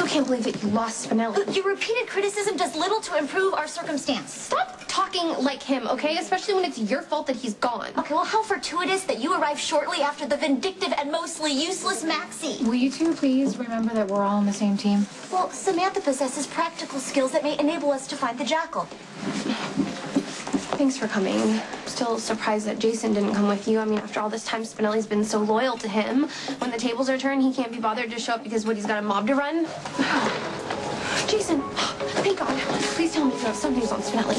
can't believe that you lost Spinelli. Your repeated criticism does little to improve our circumstance. Stop talking like him, okay? Especially when it's your fault that he's gone. Okay, well, how fortuitous that you arrived shortly after the vindictive and mostly useless Maxie. Will you two please remember that we're all on the same team? Well, Samantha possesses practical skills that may enable us to find the jackal. Thanks for coming. Still surprised that Jason didn't come with you. I mean, after all this time, Spinelli's been so loyal to him. When the tables are turned, he can't be bothered to show up because he's got a mob to run. Jason, thank God. Please tell me you have some news on Spinelli.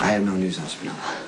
I have no news on Spinelli.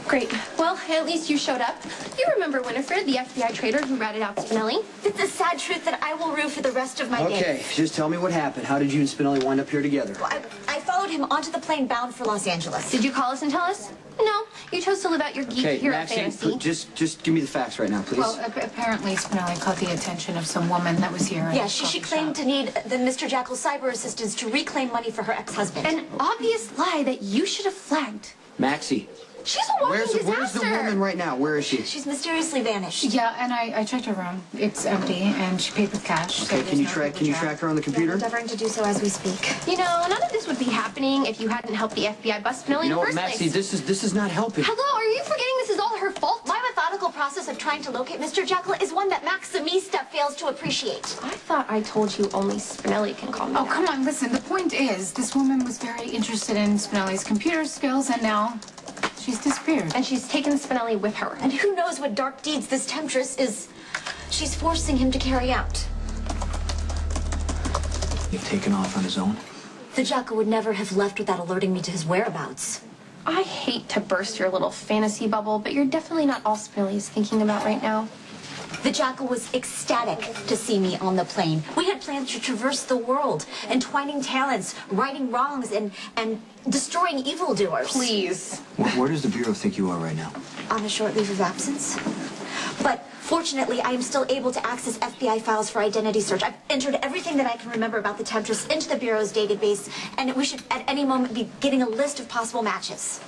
Great. Well, at least you showed up. You remember Winifred, the FBI traitor who ratted out Spinelli? It's a sad truth that I will rue for the rest of my days. Okay, just tell me what happened. How did you and Spinelli wind up here together? Well, I followed him onto the plane bound for Los Angeles. Did you call us and tell us? No. You chose to live out your geek hero fantasy. Okay, just give me the facts right now, please. Well, apparently Spinelli caught the attention of some woman that was here. Yeah, she claimed to need the Mr. Jackal's cyber assistance to reclaim money for her ex-husband. An obvious lie that you should have flagged. Maxie. She's a walking disaster. Where's the woman right now? Where is she? She's mysteriously vanished. Yeah, and I checked her room. It's empty, and she paid with cash. Okay, so can you track her on the computer? I'm endeavoring to do so as we speak. You know, none of this would be happening if you hadn't helped the FBI bust Spinelli You know in the what, first Maxie, place. this is not helping. Hello, are you forgetting this is all her fault? My methodical process of trying to locate Mr. Jekyll is one that Maximista fails to appreciate. I thought I told you only Spinelli can call me. Oh, come on, listen. The point is, this woman was very interested in Spinelli's computer skills, and now she's disappeared. And she's taken Spinelli with her. And who knows what dark deeds this temptress is... she's forcing him to carry out. You've taken off on his own? The Jackal would never have left without alerting me to his whereabouts. I hate to burst your little fantasy bubble, but you're definitely not all Spinelli is thinking about right now. The Jackal was ecstatic to see me on the plane. We had plans to traverse the world, entwining talents, righting wrongs, and destroying evildoers. Please. Where does the Bureau think you are right now? On a short leave of absence. But fortunately, I am still able to access FBI files for identity search. I've entered everything that I can remember about the Temptress into the Bureau's database, and we should at any moment be getting a list of possible matches.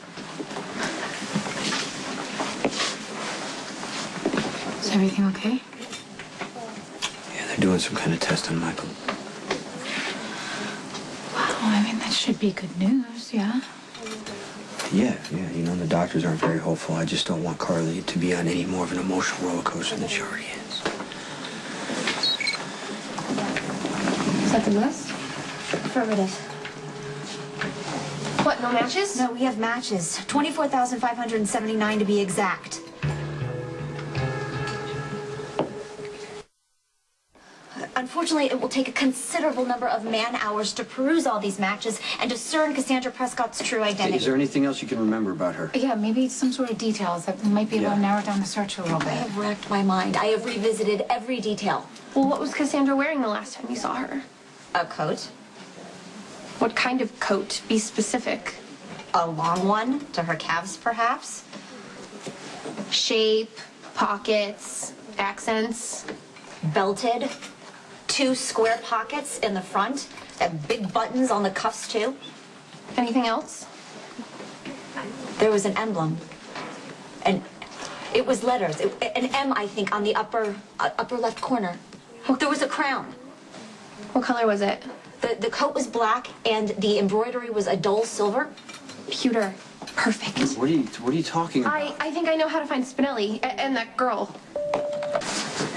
Is everything okay? Yeah, they're doing some kind of test on Michael. Wow, I mean, that should be good news, yeah? Yeah, you know, the doctors aren't very hopeful. I just don't want Carly to be on any more of an emotional roller coaster than she already is. Is that the list? Affirmative. What, no matches? No, we have matches. 24,579 to be exact. Unfortunately, it will take a considerable number of man-hours to peruse all these matches and discern Cassandra Prescott's true identity. Is there anything else you can remember about her? Yeah, maybe some sort of details that might be able to narrow down the search a little I bit. have racked my mind. I have revisited every detail. Well, what was Cassandra wearing the last time you saw her? A coat. What kind of coat? Be specific. A long one, to her calves, perhaps. Shape, pockets, accents. Belted. 2 square pockets in the front. And big buttons on the cuffs, too. Anything else? There was an emblem. And it was letters. An M, I think, on the upper left corner. There was a crown. What color was it? The coat was black, and the embroidery was a dull silver. Pewter. Perfect. What are you talking about? I think I know how to find Spinelli and that girl.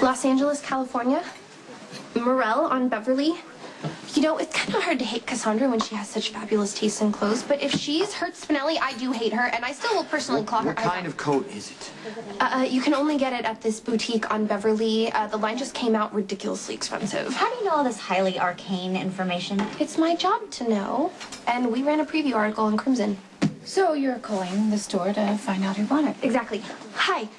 Los Angeles, California. Morel on Beverly. You know, it's kind of hard to hate Cassandra when she has such fabulous taste in clothes, but if she's hurt Spinelli, I do hate her, and I still will personally claw her. What kind of coat is it? You can only get it at this boutique on Beverly. The line just came out ridiculously expensive. How do you know all this highly arcane information? It's my job to know, and we ran a preview article in Crimson. So you're calling the store to find out who bought it? Exactly. Hi,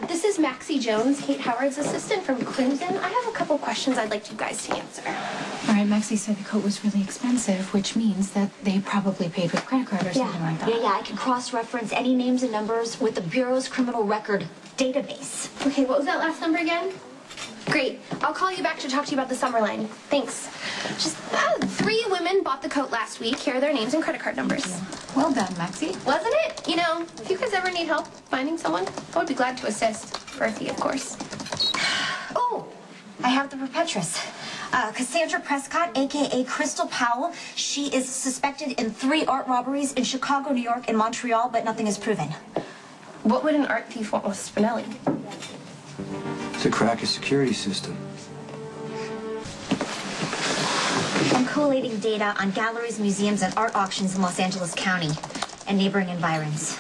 this is Maxie Jones, Kate Howard's assistant from Crimson. I have a couple questions I'd like you guys to answer. All right, Maxie said the coat was really expensive, which means that they probably paid with credit card or something like that. Yeah, I can cross-reference any names and numbers with the Bureau's criminal record database. Okay, what was that last number again? Great. I'll call you back to talk to you about the summer line. Thanks. Just 3 women bought the coat last week. Here are their names and credit card numbers. Well done, Maxie. Wasn't it? You know, if you guys ever need help finding someone, I would be glad to assist. For a fee, of course. Oh, I have the Perpetress. Cassandra Prescott, a.k.a. Crystal Powell. She is suspected in 3 art robberies in Chicago, New York, and Montreal, but nothing is proven. What would an art thief want with Spinelli? To crack a security system. I'm collating data on galleries, museums, and art auctions in Los Angeles County and neighboring environs.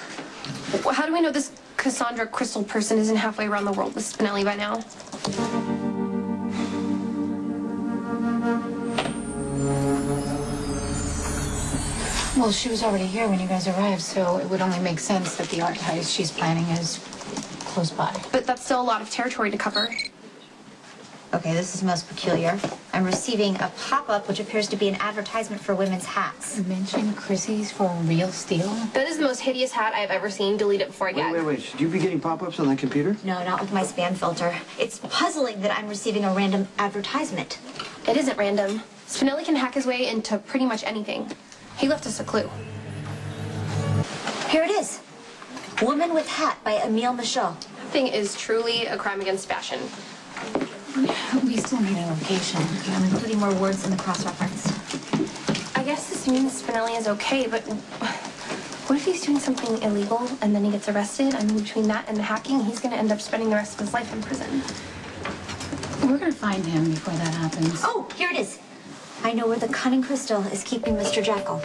How do we know this Cassandra Crystal person isn't halfway around the world with Spinelli by now? Well, she was already here when you guys arrived, so it would only make sense that the art heist she's planning is close by. But that's still a lot of territory to cover. Okay, this is most peculiar. I'm receiving a pop-up which appears to be an advertisement for women's hats. You mentioned Chrissy's for a real steal? That is the most hideous hat I've ever seen. Delete it before I gag. Wait. Should you be getting pop-ups on that computer? No, not with my spam filter. It's puzzling that I'm receiving a random advertisement. It isn't random. Spinelli can hack his way into pretty much anything. He left us a clue. Here it is. Woman with Hat by Emile Michaud. That thing is truly a crime against fashion. We still need a location. I'm including more words in the cross-reference. I guess this means Spinelli is okay, but what if he's doing something illegal and then he gets arrested? I mean, between that and the hacking, he's going to end up spending the rest of his life in prison. We're gonna find him before that happens. Oh, here it is. I know where the cunning crystal is keeping Mr. Jekyll.